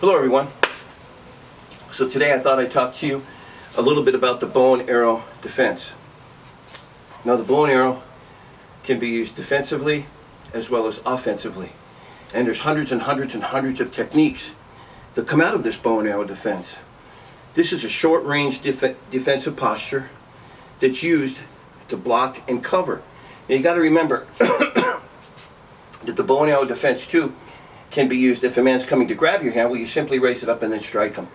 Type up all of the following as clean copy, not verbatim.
Hello everyone. So today I thought I'd talk to you a little bit about the bow and arrow defense. Now the bow and arrow can be used defensively as well as offensively. And there's hundreds and hundreds and hundreds of techniques that come out of this bow and arrow defense. This is a short range defensive posture that's used to block and cover. Now you got to remember that the bow and arrow defense too can be used if a man's coming to grab your hand, well, you simply raise it up and then strike him.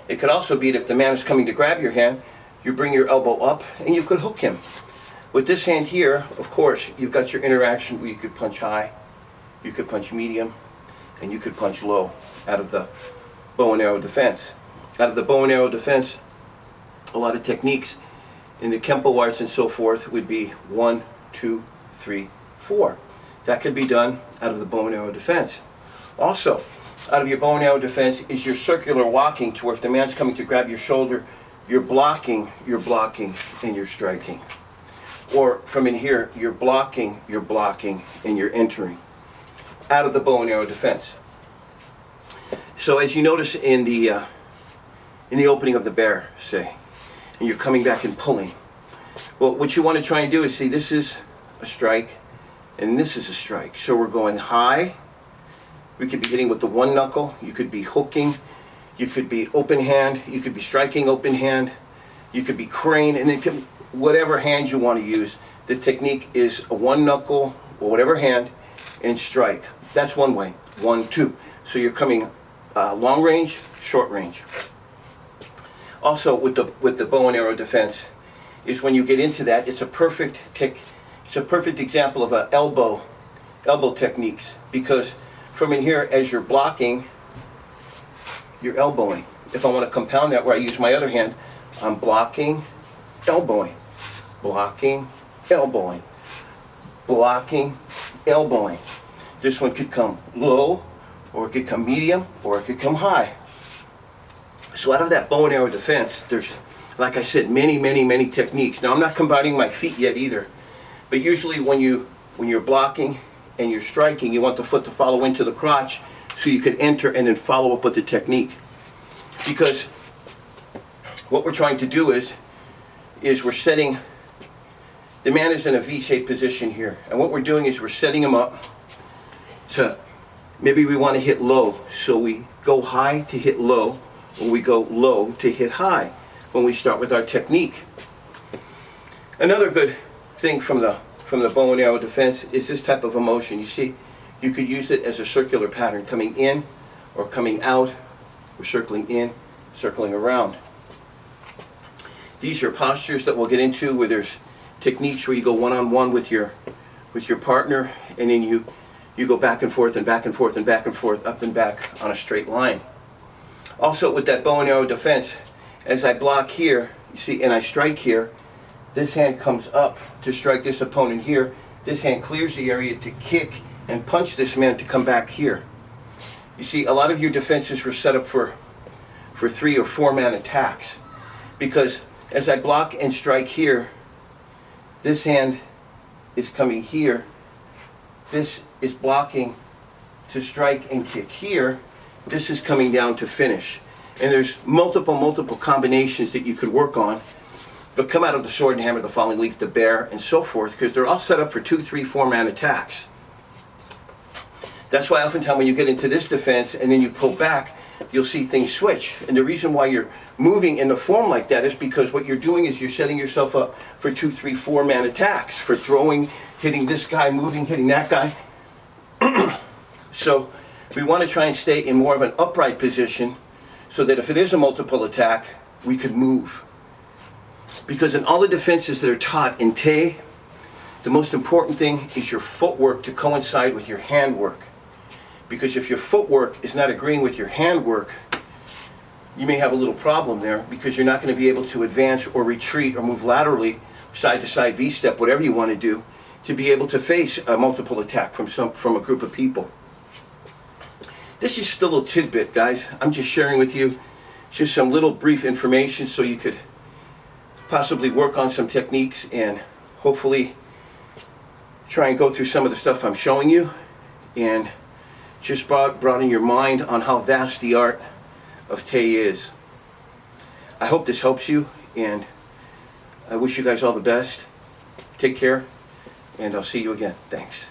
It could also be that if the man is coming to grab your hand, you bring your elbow up and you could hook him. With this hand here, of course, you've got your interaction where you could punch high, you could punch medium, and you could punch low out of the bow and arrow defense. Out of the bow and arrow defense, a lot of techniques in the Kempo arts and so forth would be 1, 2, 3, 4. That could be done out of the bow and arrow defense. Also, out of your bow and arrow defense is your circular walking, to where if the man's coming to grab your shoulder, you're blocking, and you're striking. Or from in here, you're blocking, and you're entering. Out of the bow and arrow defense. So as you notice in the opening of the bear, say, and you're coming back and pulling. Well, what you want to try and do is see, this is a strike, and this is a strike. So we're going high. We could be hitting with the one knuckle, you could be hooking, you could be open hand, you could be striking open hand, you could be crane, and it can, whatever hand you want to use. The technique is a one knuckle or whatever hand and strike. That's one way. 1, 2. So you're coming long range, short range. Also with the bow and arrow defense is when you get into that, it's a perfect example of elbow techniques, because from in here, as you're blocking, you're elbowing. If I want to compound that where I use my other hand, I'm blocking, elbowing, blocking, elbowing, blocking, elbowing. This one could come low, or it could come medium, or it could come high. So out of that bow and arrow defense, there's, like I said, many techniques. Now I'm not combining my feet yet either, but usually when you're blocking and you're striking, you want the foot to follow into the crotch so you can enter and then follow up with the technique. Because what we're trying to do is we're setting, the man is in a V-shaped position here, and what we're doing is we're setting him up to, maybe we want to hit low, so we go high to hit low, or we go low to hit high when we start with our technique. Another good thing from the bow and arrow defense is this type of a motion. You see, you could use it as a circular pattern, coming in or coming out, or circling in, circling around. These are postures that we'll get into where there's techniques where you go one-on-one with your partner, and then you go back and forth and back and forth and back and forth, up and back on a straight line. Also with that bow and arrow defense, as I block here, you see, and I strike here, this hand comes up to strike this opponent here. This hand clears the area to kick and punch this man to come back here. You see, a lot of your defenses were set up for 3 or 4 man attacks, because as I block and strike here, this hand is coming here. This is blocking to strike and kick here. This is coming down to finish. And there's multiple combinations that you could work on. But come out of the sword and hammer, the falling leaf, the bear, and so forth, because they're all set up for 2, 3, 4 man attacks. That's why oftentimes when you get into this defense and then you pull back, you'll see things switch. And the reason why you're moving in the form like that is because what you're doing is you're setting yourself up for 2, 3, 4 man attacks, for throwing, hitting this guy, moving, hitting that guy. So we want to try and stay in more of an upright position so that if it is a multiple attack, we could move. Because in all the defenses that are taught in Te, the most important thing is your footwork to coincide with your handwork. Because if your footwork is not agreeing with your handwork, you may have a little problem there, because you're not going to be able to advance or retreat or move laterally, side to side, V-step, whatever you want to do, to be able to face a multiple attack from a group of people. This is just a little tidbit, guys. I'm just sharing with you just some little brief information so you could possibly work on some techniques and hopefully try and go through some of the stuff I'm showing you and just broaden your mind on how vast the art of Te is. I hope this helps you, and I wish you guys all the best. Take care, and I'll see you again. Thanks.